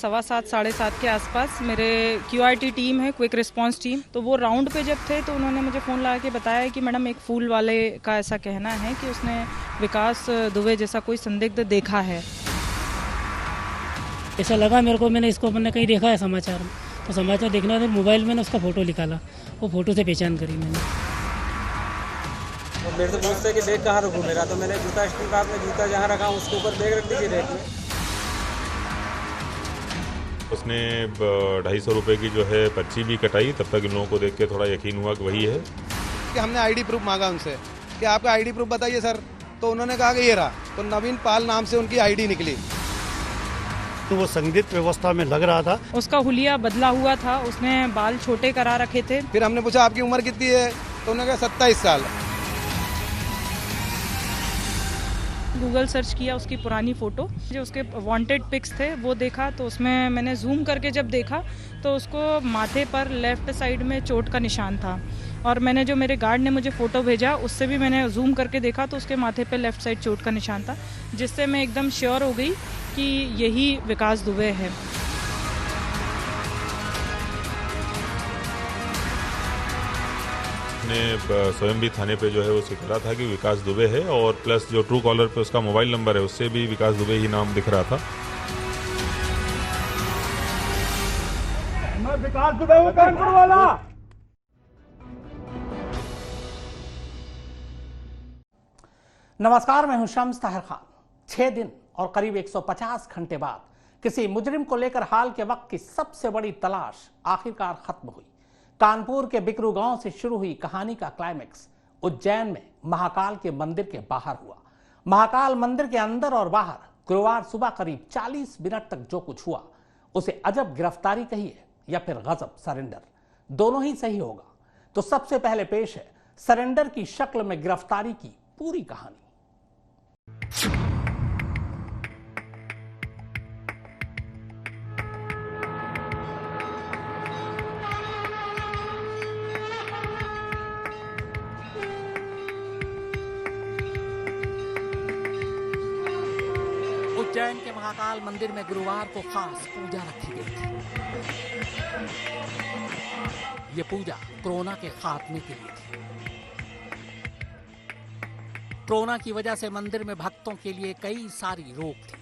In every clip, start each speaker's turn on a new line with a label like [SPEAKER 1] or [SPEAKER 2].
[SPEAKER 1] 7:15 साढ़े 7 के आसपास मेरे QRT टीम है, क्विक रिस्पांस टीम, तो वो राउंड पे जब थे तो उन्होंने मुझे फ़ोन लगा के बताया कि मैडम एक फूल वाले का ऐसा कहना है कि उसने विकास दुबे जैसा कोई संदिग्ध देखा है।
[SPEAKER 2] ऐसा लगा मेरे को, मैंने कहीं देखा है समाचार में, तो समाचार देखना था, मोबाइल में उसका फ़ोटो निकाला, वो फ़ोटो से पहचान करी मैंने।
[SPEAKER 3] तो मेरे से पूछते कि बैग कहाँ रखूँ मेरा, तो मैंने जूता स्टैंड पर आपने जूता जहाँ रखा उसके ऊपर बैग रख दीजिए रैक में।
[SPEAKER 4] उसने 250 रुपये की जो है पर्ची भी कटाई, तब तक इन लोगों को देख के थोड़ा यकीन हुआ कि वही है।
[SPEAKER 5] कि हमने आईडी प्रूफ मांगा उनसे कि आपका आईडी प्रूफ बताइए सर, तो उन्होंने कहा कि ये रहा, तो नवीन पाल नाम से उनकी आईडी निकली।
[SPEAKER 6] तो वो संदिग्ध व्यवस्था में लग रहा था।
[SPEAKER 1] उसका हुलिया बदला हुआ था, उसने बाल छोटे करा रखे थे।
[SPEAKER 5] फिर हमने पूछा आपकी उम्र कितनी है, तो उन्होंने कहा 27 साल।
[SPEAKER 1] गूगल सर्च किया उसकी पुरानी फ़ोटो, जो उसके वांटेड पिक्स थे वो देखा, तो उसमें मैंने जूम करके जब देखा तो उसको माथे पर लेफ़्ट साइड में चोट का निशान था। और मैंने जो मेरे गार्ड ने मुझे फ़ोटो भेजा उससे भी मैंने जूम करके देखा तो उसके माथे पे लेफ़्ट साइड चोट का निशान था, जिससे मैं एकदम श्योर हो गई कि यही विकास दुबे है।
[SPEAKER 4] ने स्वयं भी थाने पे जो है वो स्वीकारा था कि विकास दुबे है, और प्लस जो ट्रू कॉलर पे उसका मोबाइल नंबर है उससे भी विकास दुबे ही नाम दिख रहा था।
[SPEAKER 7] मैं विकास दुबे हूं, कानपुर वाला।
[SPEAKER 8] नमस्कार, मैं हूं शम्स ताहिर खान। 6 दिन और करीब 150 घंटे बाद किसी मुजरिम को लेकर हाल के वक्त की सबसे बड़ी तलाश आखिरकार खत्म हुई। कानपुर के बिकरू गांव से शुरू हुई कहानी का क्लाइमेक्स उज्जैन में महाकाल के मंदिर के बाहर हुआ। महाकाल मंदिर के अंदर और बाहर गुरुवार सुबह करीब 40 मिनट तक जो कुछ हुआ उसे अजब गिरफ्तारी कहिए या फिर गजब सरेंडर, दोनों ही सही होगा। तो सबसे पहले पेश है सरेंडर की शक्ल में गिरफ्तारी की पूरी कहानी। उज्जैन के महाकाल मंदिर में गुरुवार को खास पूजा रखी गई थी। ये पूजा कोरोना के खात्मे के लिए थी। कोरोना की वजह से मंदिर में भक्तों के लिए कई सारी रोक थी।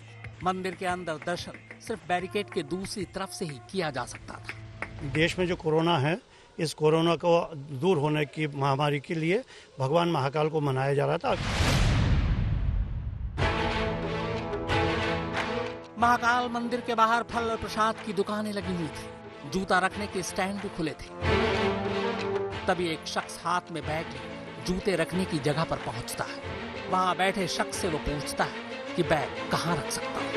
[SPEAKER 8] मंदिर के अंदर दर्शन सिर्फ बैरिकेड के दूसरी तरफ से ही किया जा सकता था।
[SPEAKER 6] देश में जो कोरोना है, इस कोरोना को दूर होने की महामारी के लिए भगवान महाकाल को मनाया जा रहा था।
[SPEAKER 8] महाकाल मंदिर के बाहर फल और प्रसाद की दुकानें लगी हुई थी, जूता रखने के स्टैंड भी खुले थे। तभी एक शख्स हाथ में बैग लिए जूते रखने की जगह पर पहुंचता है। वहां बैठे शख्स से वो पूछता है कि बैग कहां रख सकता हूं।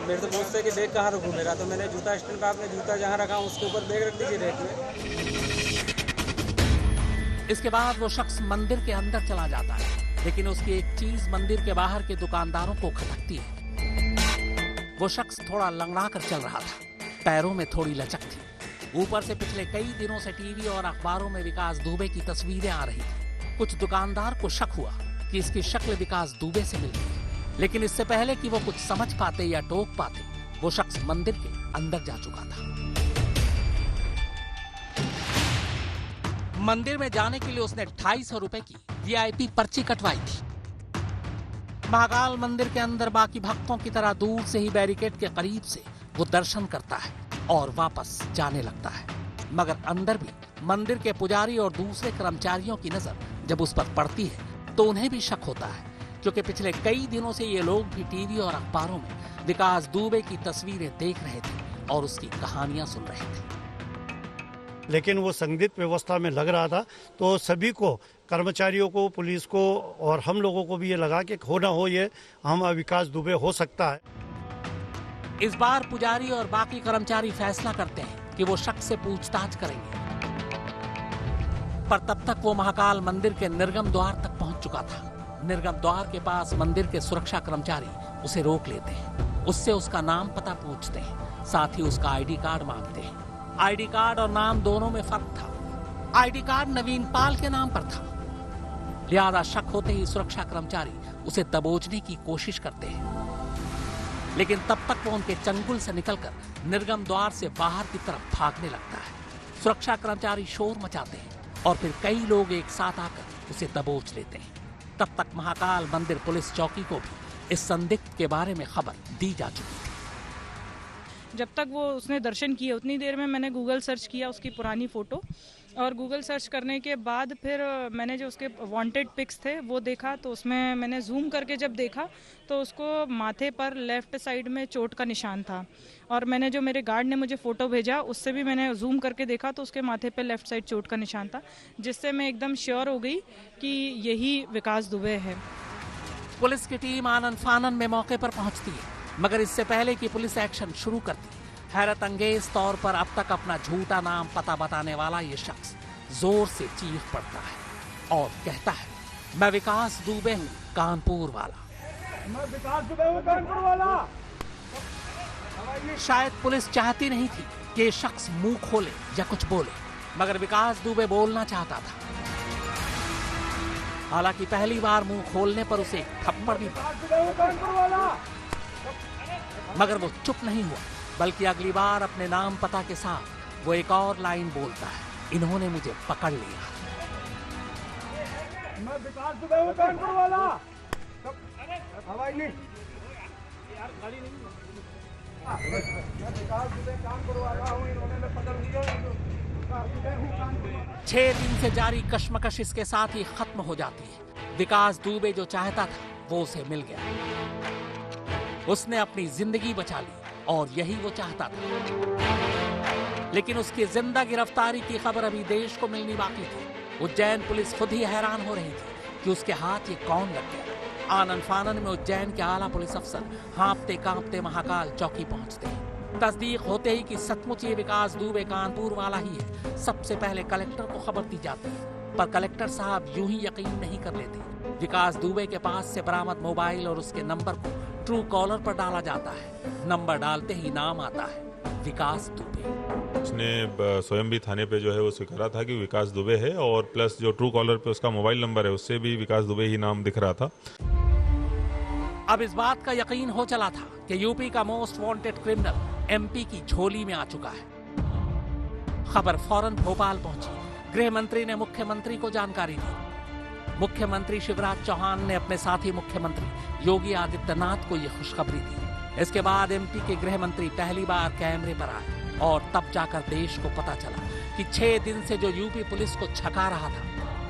[SPEAKER 3] मेरे से पूछते कि बैग कहाँ रखूँ मेरा, तो मैंने जूता स्टैंड पर आपने जूता जहाँ रखा उसके ऊपर बैग रख दीजिए रैक में।
[SPEAKER 8] इसके बाद वो शख्स मंदिर के अंदर चला जाता है, लेकिन उसकी एक चीज मंदिर के बाहर के दुकानदारों को खटकती है। वो शख्स थोड़ा लंगड़ा कर चल रहा था, पैरों में थोड़ी लचक थी। ऊपर से पिछले कई दिनों से टीवी और अखबारों में विकास दुबे की तस्वीरें आ रही थी। कुछ दुकानदार को शक हुआ कि इसकी शक्ल विकास दुबे से मिलती है, लेकिन इससे पहले कि वो कुछ समझ पाते या टोक पाते, वो शख्स मंदिर के अंदर जा चुका था। मंदिर में जाने के लिए उसने 250 रुपए की VIP पर्ची कटवाई थी। महाकाल मंदिर के अंदर बाकी भक्तों की तरह दूर से ही बैरिकेड के करीब से वो दर्शन करता है और वापस जाने लगता है। मगर अंदर भी मंदिर के पुजारी और दूसरे कर्मचारियों की नजर जब उस पर पड़ती है तो उन्हें भी शक होता है, क्योंकि पिछले कई दिनों से ये लोग भी टीवी और अखबारों में विकास दुबे की तस्वीरें देख रहे थे और उसकी कहानियां सुन रहे थे।
[SPEAKER 6] लेकिन वो संदिग्ध व्यवस्था में लग रहा था, तो सभी को, कर्मचारियों को, पुलिस को और हम लोगों को भी ये लगा कि हो ना हो ये हम विकास दुबे हो सकता है।
[SPEAKER 8] इस बार पुजारी और बाकी कर्मचारी फैसला करते हैं कि वो शख्स से पूछताछ करेंगे, पर तब तक वो महाकाल मंदिर के निर्गम द्वार तक पहुंच चुका था। निर्गम द्वार के पास मंदिर के सुरक्षा कर्मचारी उसे रोक लेते हैं, उससे उसका नाम पता पूछते हैं, साथ ही उसका ID कार्ड मांगते हैं। ID कार्ड और नाम दोनों में फर्क था। ID कार्ड नवीन पाल के नाम पर था, लिहाजा शक होते ही सुरक्षा कर्मचारी उसे दबोचने की कोशिश करते हैं। लेकिन तब तक वो उनके चंगुल से निकलकर निर्गम द्वार से बाहर की तरफ भागने लगता है। सुरक्षा कर्मचारी शोर मचाते हैं और फिर कई लोग एक साथ आकर उसे दबोच लेते हैं। तब तक महाकाल मंदिर पुलिस चौकी को भी इस संदिग्ध के बारे में खबर दी जा चुकी थी।
[SPEAKER 1] जब तक वो उसने दर्शन किए उतनी देर में मैंने गूगल सर्च किया उसकी पुरानी फ़ोटो, और गूगल सर्च करने के बाद फिर मैंने जो उसके वांटेड पिक्स थे वो देखा, तो उसमें मैंने जूम करके जब देखा तो उसको माथे पर लेफ़्ट साइड में चोट का निशान था। और मैंने जो मेरे गार्ड ने मुझे फ़ोटो भेजा उससे भी मैंने जूम करके देखा तो उसके माथे पे लेफ़्ट साइड चोट का निशान था, जिससे मैं एकदम श्योर हो गई कि यही विकास दुबे है।
[SPEAKER 8] पुलिस की टीम आनन फानन में मौके पर पहुंचती है, मगर इससे पहले कि पुलिस एक्शन शुरू करती, हैरत अंगेज तौर पर अब तक अपना झूठा नाम पता बताने वाला ये शख्स जोर से चीख पड़ता है और कहता है, मैं विकास दुबे हूँ, कानपुर वाला।
[SPEAKER 7] मैं विकास दुबे हूँ, कानपुर वाला।
[SPEAKER 8] शायद पुलिस चाहती नहीं थी कि ये शख्स मुंह खोले या कुछ बोले, मगर विकास दुबे बोलना चाहता था। हालांकि पहली बार मुंह खोलने पर उसे एक थप्पड़ भी पड़ा, मगर वो चुप नहीं हुआ, बल्कि अगली बार अपने नाम पता के साथ वो एक और लाइन बोलता है, इन्होंने मुझे पकड़ लिया।
[SPEAKER 7] मैं विकास दुबे हूँ, कानपुर वाला। हवाई नहीं यार, गाड़ी नहीं। मैं विकास दुबे कानपुर वाला हूँ, इन्होंने मैं पकड़ लिया।
[SPEAKER 8] 6 दिन से जारी कश्मकश इसके साथ ही खत्म हो जाती है। विकास दुबे जो चाहता था वो उसे मिल गया। उसने अपनी जिंदगी बचा ली और यही वो चाहता था। लेकिन उसकी जिंदा गिरफ्तारी की खबर अभी देश को मिलनी बाकी थी। उज्जैन पुलिस खुद ही हैरान हो रही थी कि उसके हाथ ये कौन लग गया। आनन फानन में उज्जैन के आला पुलिस अफसर हाँफते कांपते महाकाल चौकी पहुंचते हैं। तस्दीक होते ही कि सचमुच ये विकास दुबे कानपुर वाला ही है, सबसे पहले कलेक्टर को खबर दी जाती है, पर कलेक्टर साहब यूं ही यकीन नहीं कर लेते। विकास दुबे के पास से बरामद मोबाइल और उसके नंबर को ट्रू कॉलर पर डाला जाता है। नंबर डालते ही नाम आता है, विकास दुबे।
[SPEAKER 4] उसने स्वयं भी थाने पे जो है वो स्वीकारा था कि विकास दुबे है, और प्लस जो ट्रू कॉलर पे उसका मोबाइल नंबर है उससे भी विकास दुबे ही नाम दिख रहा था।
[SPEAKER 8] अब इस बात का यकीन हो चला था कि यूपी का मोस्ट वांटेड क्रिमिनल एमपी की झोली में आ चुका है। खबर फौरन भोपाल पहुंची। गृह मंत्री ने मुख्यमंत्री को जानकारी दी। मुख्यमंत्री शिवराज चौहान ने अपने साथी मुख्यमंत्री योगी आदित्यनाथ को यह खुशखबरी दी। इसके बाद एमपी के गृह मंत्री पहली बार कैमरे पर आए और तब जाकर देश को पता चला कि 6 दिन से जो यूपी पुलिस को छका रहा था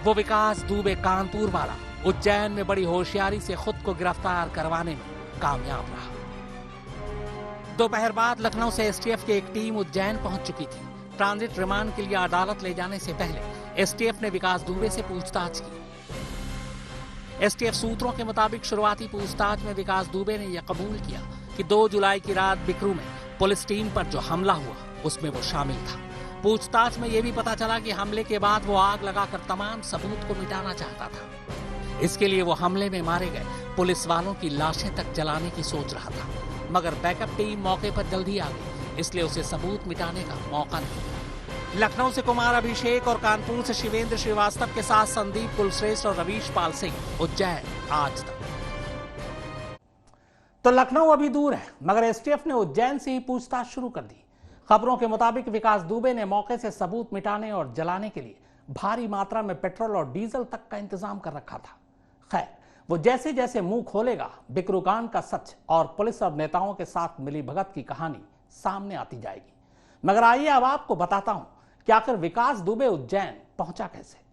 [SPEAKER 8] वो विकास दुबे कानपुर वाला उज्जैन में बड़ी होशियारी से खुद को गिरफ्तार करवाने में कामयाब रहा। दोपहर बाद लखनऊ से एसटीएफ की एक टीम उज्जैन पहुंच चुकी थी। ट्रांजिट रिमांड के लिए अदालत ले जाने से पहले एसटीएफ ने विकास दुबे से पूछताछ की। एसटीएफ सूत्रों के मुताबिक शुरुआती पूछताछ में विकास दुबे ने यह कबूल किया कि 2 जुलाई की रात बिकरू में पुलिस टीम पर जो हमला हुआ उसमें वो शामिल था। पूछताछ में यह भी पता चला कि हमले के बाद वो आग लगाकर तमाम सबूत को मिटाना चाहता था। इसके लिए वो हमले में मारे गए पुलिस वालों की लाशें तक जलाने की सोच रहा था, मगर बैकअप टीम मौके पर जल्दी आ गई, इसलिए उसे सबूत मिटाने का मौका नहीं मिला। लखनऊ से कुमार अभिषेक और कानपुर से शिवेंद्र श्रीवास्तव के साथ संदीप कुलश्रेष्ठ और रवीश पाल सिंह, उज्जैन आज तक। तो लखनऊ अभी दूर है, मगर एसटीएफ ने उज्जैन से ही पूछताछ शुरू कर दी। खबरों के मुताबिक विकास दुबे ने मौके से सबूत मिटाने और जलाने के लिए भारी मात्रा में पेट्रोल और डीजल तक का इंतजाम कर रखा था। खैर, वो जैसे जैसे मुंह खोलेगा बिकरू कांड का सच और पुलिस और नेताओं के साथ मिली भगत की कहानी सामने आती जाएगी। मगर आइए अब आपको बताता हूं कि आखिर विकास दुबे उज्जैन पहुंचा कैसे।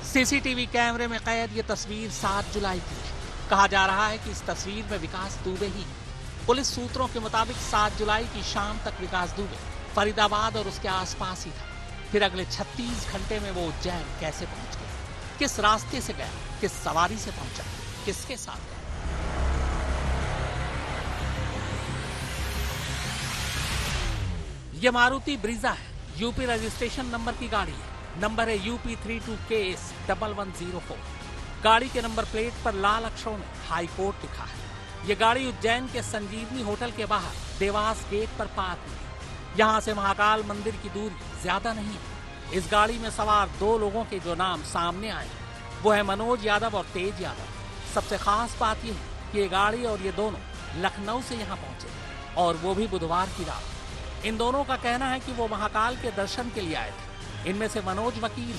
[SPEAKER 8] सीसीटीवी कैमरे में कैद ये तस्वीर 7 जुलाई की है। कहा जा रहा है कि इस तस्वीर में विकास दुबे ही। पुलिस सूत्रों के मुताबिक 7 जुलाई की शाम तक विकास दुबे फरीदाबाद और उसके आसपास ही था। फिर अगले 36 घंटे में वो उज्जैन कैसे पहुंच गया, किस रास्ते से गया, किस सवारी से पहुंचा, किसके साथ गया। ये मारुति ब्रीजा है, यूपी रजिस्ट्रेशन नंबर की गाड़ी है। नंबर है UP32KS 1104। गाड़ी के नंबर प्लेट पर लाल अक्षरों में हाई कोर्ट लिखा है। ये गाड़ी उज्जैन के संजीवनी होटल के बाहर देवास गेट पर पार्क हुई। यहाँ से महाकाल मंदिर की दूरी ज्यादा नहीं है। इस गाड़ी में सवार 2 लोगों के जो नाम सामने आए वो है मनोज यादव और तेज यादव। सबसे खास बात यह है कि ये गाड़ी और ये दोनों लखनऊ से यहाँ पहुंचे और वो भी बुधवार की रात। इन दोनों का कहना है कि वो महाकाल के दर्शन के लिए आए थे। इनमें से मनोज वकील।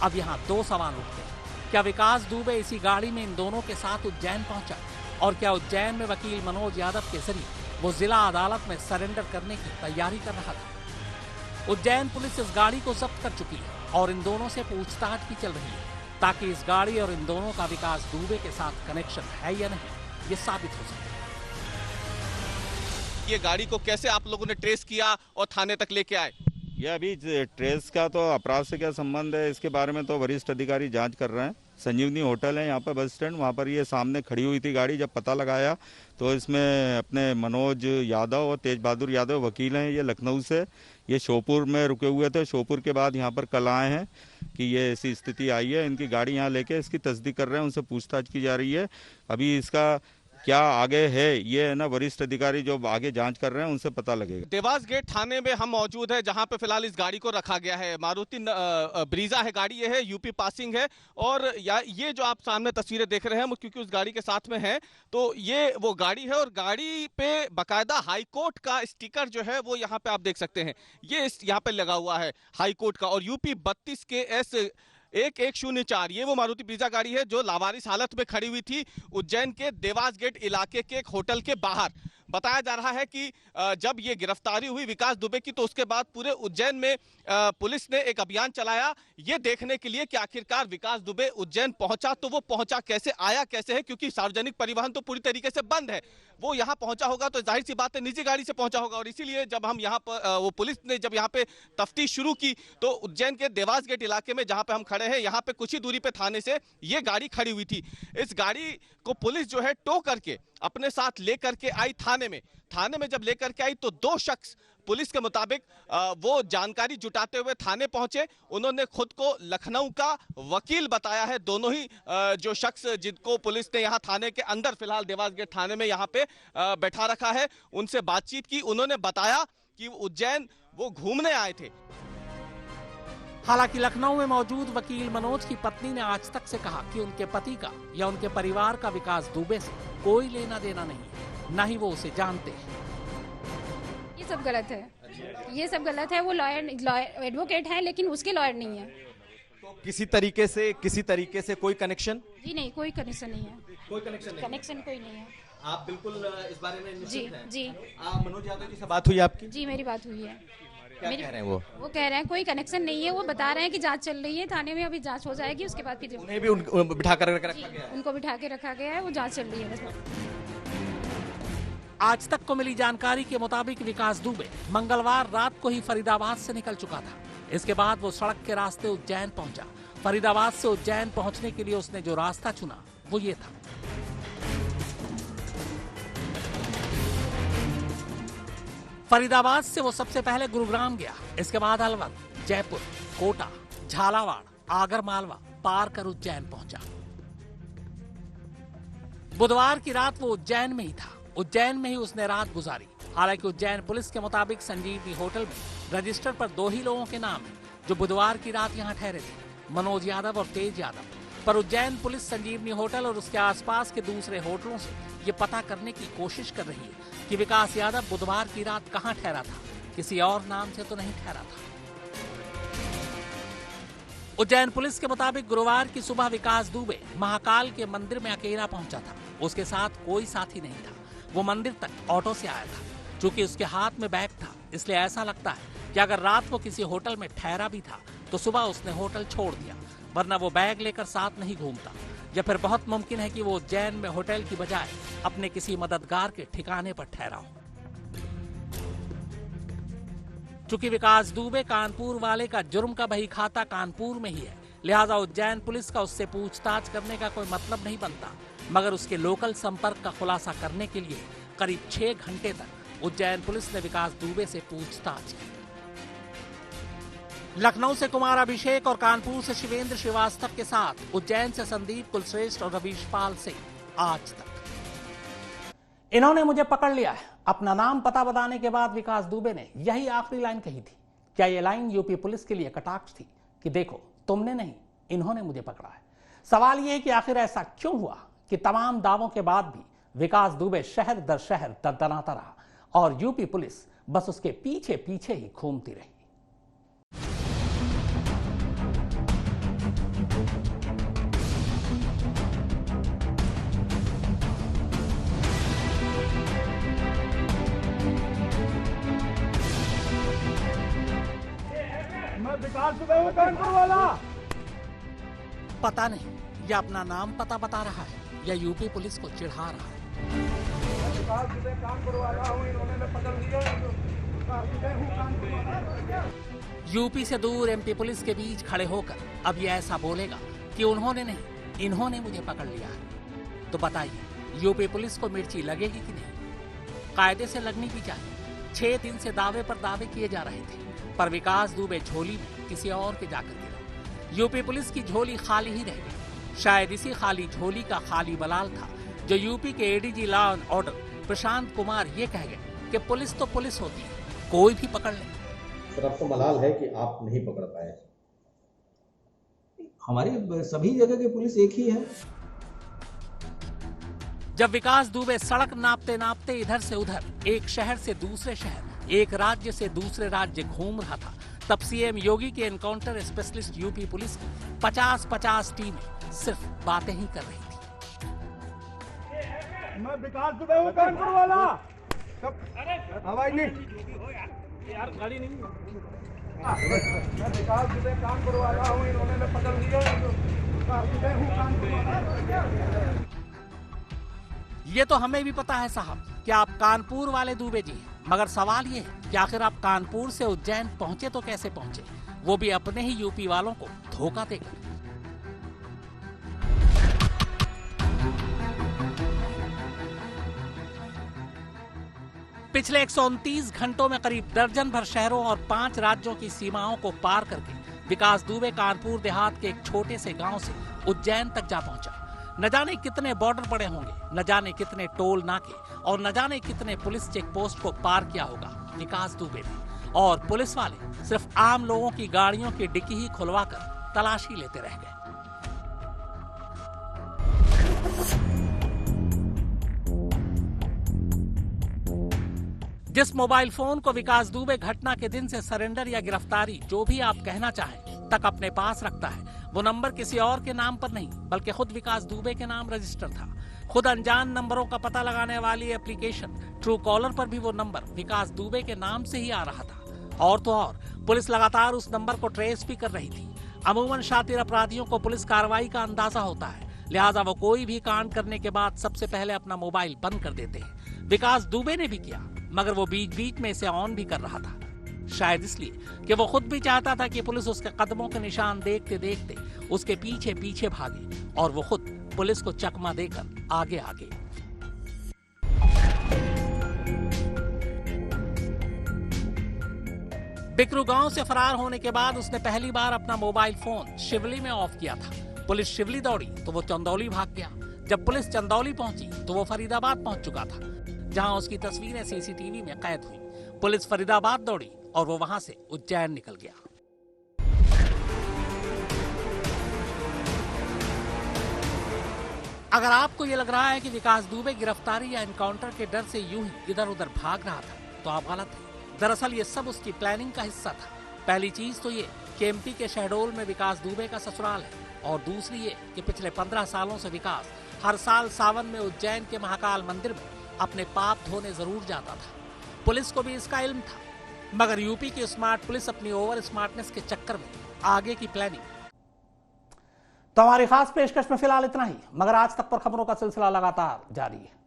[SPEAKER 8] अब यहाँ 2 सवाल उठते हैं। क्या विकास दुबे इसी गाड़ी में इन दोनों के साथ उज्जैन पहुंचा और क्या उज्जैन में वकील मनोज यादव के जरिए वो जिला अदालत में सरेंडर करने की तैयारी कर रहा था? उज्जैन पुलिस इस गाड़ी को जब्त कर चुकी है और इन दोनों से पूछताछ भी चल रही है ताकि इस गाड़ी और इन दोनों का विकास दुबे के साथ कनेक्शन है या नहीं ये साबित हो सके।
[SPEAKER 9] ये गाड़ी को कैसे आप लोगों ने ट्रेस किया और थाने तक लेके आए?
[SPEAKER 10] ये अभी ट्रेस का तो अपराध से क्या संबंध है इसके बारे में तो वरिष्ठ अधिकारी जांच कर रहे हैं। संजीवनी होटल है यहाँ पर बस स्टैंड, वहाँ पर ये सामने खड़ी हुई थी गाड़ी। जब पता लगाया तो इसमें अपने मनोज यादव और तेज बहादुर यादव वकील हैं, ये लखनऊ से, ये श्योपुर में रुके हुए थे। श्योपुर के बाद यहाँ पर कल आए हैं कि ये ऐसी स्थिति आई है। इनकी गाड़ी यहाँ लेके इसकी तस्दीक कर रहे हैं, उनसे पूछताछ की जा रही है। अभी इसका क्या आगे है ये है ना वरिष्ठ अधिकारी जो आगे जांच कर रहे हैं उनसे पता लगेगा।
[SPEAKER 9] देवास गेट थाने में हम मौजूद है जहां पे फिलहाल इस गाड़ी को रखा गया है। मारुति ब्रीजा है गाड़ी, ये है यूपी पासिंग है। और ये जो आप सामने तस्वीरें देख रहे हैं क्योंकि उस गाड़ी के साथ में है तो ये वो गाड़ी है और गाड़ी पे बाकायदा हाईकोर्ट का स्टिकर जो है वो यहाँ पे आप देख सकते हैं। ये यहाँ पे लगा हुआ है हाईकोर्ट का और यूपी 32 KS 1104 ये वो मारुति ब्रीजा गाड़ी है जो लावारिस हालत में खड़ी हुई थी उज्जैन के देवास गेट इलाके के एक होटल के बाहर। बताया जा रहा है कि जब ये गिरफ्तारी हुई विकास दुबे की तो उसके बाद पूरे उज्जैन में पुलिस ने एक अभियान चलाया ये देखने के लिए कि आखिरकार विकास दुबे उज्जैन पहुंचा तो वो पहुंचा कैसे, आया कैसे है, क्योंकि सार्वजनिक परिवहन तो पूरी तरीके से बंद है। वो यहाँ पहुंचा होगा तो जाहिर सी बात है निजी गाड़ी से पहुंचा होगा और इसीलिए जब हम यहाँ पर वो पुलिस ने जब यहाँ पे तफ्तीश शुरू की तो उज्जैन के देवास गेट इलाके में जहाँ पे हम खड़े हैं यहाँ पे कुछ ही दूरी पे थाने से ये गाड़ी खड़ी हुई थी। इस गाड़ी को पुलिस जो है टो करके अपने साथ लेकर के आई थाने में जब लेकर के आई तो 2 शख्स पुलिस के मुताबिक वो जानकारी जुटाते हुए थाने पहुंचे। उन्होंने खुद को लखनऊ का वकील बताया है। दोनों ही जो शख्स जिनको पुलिस ने यहाँ थाने के अंदर फिलहाल देवास गेट थाने में यहाँ पे बैठा रखा है उनसे बातचीत की। उन्होंने बताया कि उज्जैन वो घूमने आए थे।
[SPEAKER 8] हालांकि लखनऊ में मौजूद वकील मनोज की पत्नी ने आज तक से कहा कि उनके पति का या उनके परिवार का विकास दुबे से कोई लेना देना नहीं है, न ही वो उसे जानते हैं।
[SPEAKER 11] ये सब गलत है, ये सब गलत है। वो लॉयर एडवोकेट हैं लेकिन उसके लॉयर नहीं है।
[SPEAKER 9] तो किसी तरीके से कोई कनेक्शन?
[SPEAKER 11] जी नहीं, कोई कनेक्शन नहीं है।
[SPEAKER 9] कोई कनेक्शन
[SPEAKER 11] कोई नहीं है।
[SPEAKER 9] आप बिल्कुल इस बारे में निश्चित हैं?
[SPEAKER 11] जी।
[SPEAKER 9] मनोज यादव जी से बात हुई आपकी?
[SPEAKER 11] जी मेरी बात हुई है।
[SPEAKER 9] क्या कह रहे हैं वो
[SPEAKER 11] कह रहे हैं कोई कनेक्शन नहीं है। वो बता रहे हैं कि जांच चल रही है थाने में, अभी जांच हो जाएगी उसके बाद फिर
[SPEAKER 9] उन्हें भी बिठा कर रखा गया है।
[SPEAKER 11] उनको बिठा के रखा गया है, वो जांच चल रही है।
[SPEAKER 8] आज तक को मिली जानकारी के मुताबिक विकास दुबे मंगलवार रात को ही फरीदाबाद से निकल चुका था। इसके बाद वो सड़क के रास्ते उज्जैन पहुंचा। फरीदाबाद से उज्जैन पहुंचने के लिए उसने जो रास्ता चुना वो ये था। फरीदाबाद से वो सबसे पहले गुरुग्राम गया, इसके बाद अलवर, जयपुर, कोटा, झालावाड़, आगर मालवा पार कर उज्जैन पहुंचा। बुधवार की रात वो उज्जैन में ही था। उज्जैन में ही उसने रात गुजारी। हालांकि उज्जैन पुलिस के मुताबिक संजीवनी होटल में रजिस्टर पर 2 ही लोगों के नाम हैं जो बुधवार की रात यहां ठहरे थे, मनोज यादव और तेज यादव। पर उज्जैन पुलिस संजीवनी होटल और उसके आसपास के दूसरे होटलों से ये पता करने की कोशिश कर रही है कि विकास यादव बुधवार की रात कहां ठहरा था, किसी और नाम से तो नहीं ठहरा था। उज्जैन पुलिस के मुताबिक गुरुवार की सुबह विकास दुबे महाकाल के मंदिर में अकेला पहुंचा था। उसके साथ कोई साथी नहीं था। वो मंदिर तक ऑटो से आया था। चूंकि उसके हाथ में बैग था इसलिए ऐसा लगता है कि अगर रात को किसी होटल में ठहरा भी था तो सुबह उसने होटल छोड़ दिया, वरना वो बैग लेकर साथ नहीं घूमता। या फिर बहुत मुमकिन है कि वो उज्जैन में होटल की बजाय अपने किसी मददगार के ठिकाने पर ठहरा हो। चूंकि विकास दुबे कानपुर वाले का जुर्म का बही खाता कानपुर में ही है, लिहाजा उज्जैन पुलिस का उससे पूछताछ करने का कोई मतलब नहीं बनता। मगर उसके लोकल संपर्क का खुलासा करने के लिए करीब 6 घंटे तक उज्जैन पुलिस ने विकास दुबे से पूछताछ की। लखनऊ से कुमार अभिषेक और कानपुर से शिवेंद्र श्रीवास्तव के साथ उज्जैन से संदीप कुलश्रेष्ठ और रवीश पाल सिंह, आज तक। इन्होंने मुझे पकड़ लिया है। अपना नाम पता बताने के बाद विकास दुबे ने यही आखिरी लाइन कही थी। क्या यह लाइन यूपी पुलिस के लिए कटाक्ष थी कि देखो तुमने नहीं, इन्होंने मुझे पकड़ा है? सवाल यह है कि आखिर ऐसा क्यों हुआ कि तमाम दावों के बाद भी विकास दुबे शहर दर शहर दरदराता रहा और यूपी पुलिस बस उसके पीछे पीछे ही घूमती रही।
[SPEAKER 7] मैं विकास दुबे हूं, कानपुर वाला।
[SPEAKER 8] पता नहीं यह अपना नाम पता बता रहा है या यूपी पुलिस को चिढ़ा रहा है।
[SPEAKER 7] मैं विकास दुबे कानपुर वाला हूं, इन्होंने मैं पकड़ लिया। विकास दुबे हूं, कानपुर वाला।
[SPEAKER 8] यूपी से दूर एमपी पुलिस के बीच खड़े होकर अब ये ऐसा बोलेगा कि उन्होंने नहीं, इन्होंने मुझे पकड़ लिया है। तो बताइए यूपी पुलिस को मिर्ची लगेगी कि नहीं? कायदे से लगनी भी चाहिए। 6 दिन से दावे पर दावे किए जा रहे थे, पर विकास दुबे झोली में किसी और के जाकर गिरा। यूपी पुलिस की झोली खाली ही रह गई। शायद इसी खाली झोली का खाली बलाल था जो यूपी के ADG law and order Prashant Kumar ये कह गए कि पुलिस तो पुलिस होती है, कोई भी पकड़ ले।
[SPEAKER 12] सर अब तो मलाल है कि आप नहीं पकड़ पाए। हमारी सभी जगह की पुलिस एक ही है।
[SPEAKER 8] जब विकास दुबे सड़क नापते नापते इधर से उधर, एक शहर से दूसरे शहर, एक राज्य से दूसरे राज्य घूम रहा था, तब सीएम योगी के एनकाउंटर स्पेशलिस्ट यूपी पुलिस की 50-50 टीमें सिर्फ बातें ही कर रही थी।
[SPEAKER 7] मैं विकास दुबे हूं, कानपुर वाला। हवाई नहीं यार, गाड़ी नहीं। मैं विकास दुबे कानपुर वाला हूं, इन्होंने मैं पकड़ लिया। विकास दुबे हूं, कानपुर वाला।
[SPEAKER 8] ये तो हमें भी पता है साहब कि आप कानपुर वाले दुबे जी हैं, मगर सवाल ये है कि आखिर आप कानपुर से उज्जैन पहुंचे तो कैसे पहुंचे, वो भी अपने ही यूपी वालों को धोखा देकर। पिछले 129 घंटों में करीब दर्जन भर शहरों और 5 राज्यों की सीमाओं को पार करके विकास दुबे कानपुर देहात के एक छोटे से गांव से उज्जैन तक जा पहुंचा। न जाने कितने बॉर्डर पड़े होंगे, न जाने कितने टोल नाके और न जाने कितने पुलिस चेक पोस्ट को पार किया होगा विकास दुबे ने। और पुलिस वाले सिर्फ आम लोगों की गाड़ियों की डिक्की ही खुलवाकर तलाशी लेते रह गए। जिस मोबाइल फोन को विकास दुबे घटना के दिन से सरेंडर या गिरफ्तारी जो भी आप कहना चाहें तक अपने पास रखता है, वो नंबर किसी और के नाम पर नहीं बल्कि खुद विकास दुबे के नाम रजिस्टर था। खुद अनजान नंबरों का पता लगाने वाली एप्लीकेशन ट्रू कॉलर पर भी वो नंबर विकास दुबे के नाम से ही आ रहा था। और तो और पुलिस लगातार उस नंबर को ट्रेस भी कर रही थी। अमूमन शातिर अपराधियों को पुलिस कार्रवाई का अंदाजा होता है, लिहाजा वो कोई भी कांड करने के बाद सबसे पहले अपना मोबाइल बंद कर देते हैं। विकास दुबे ने भी किया, मगर वो बीच बीच में इसे ऑन भी कर रहा था, शायद इसलिए कि वो खुद भी चाहता था कि पुलिस उसके कदमों के निशान देखते देखते उसके पीछे पीछे भागे और वो खुद पुलिस को चकमा देकर आगे आगे। बिकरू गांव से फरार होने के बाद उसने पहली बार अपना मोबाइल फोन शिवली में ऑफ किया था। पुलिस शिवली दौड़ी तो वो चंदौली भाग गया। जब पुलिस चंदौली पहुंची तो वो फरीदाबाद पहुंच चुका था, जहां उसकी तस्वीरें सीसीटीवी में कैद हुई। पुलिस फरीदाबाद दौड़ी और वो वहां से उज्जैन निकल गया। अगर आपको ये लग रहा है कि विकास दुबे गिरफ्तारी या एनकाउंटर के डर से यूं ही इधर उधर भाग रहा था, तो आप गलत हैं। दरअसल ये सब उसकी प्लानिंग का हिस्सा था। पहली चीज तो ये कि एमपी के शहडोल में विकास दुबे का ससुराल है, और दूसरी ये कि पिछले 15 सालों से विकास हर साल सावन में उज्जैन के महाकाल मंदिर में अपने पाप धोने जरूर जाता था। पुलिस को भी इसका इल्म था, मगर यूपी की स्मार्ट पुलिस अपनी ओवर स्मार्टनेस के चक्कर में आगे की प्लानिंग। तो हमारी खास पेशकश में फिलहाल इतना ही, मगर आज तक पर खबरों का सिलसिला लगातार जारी है।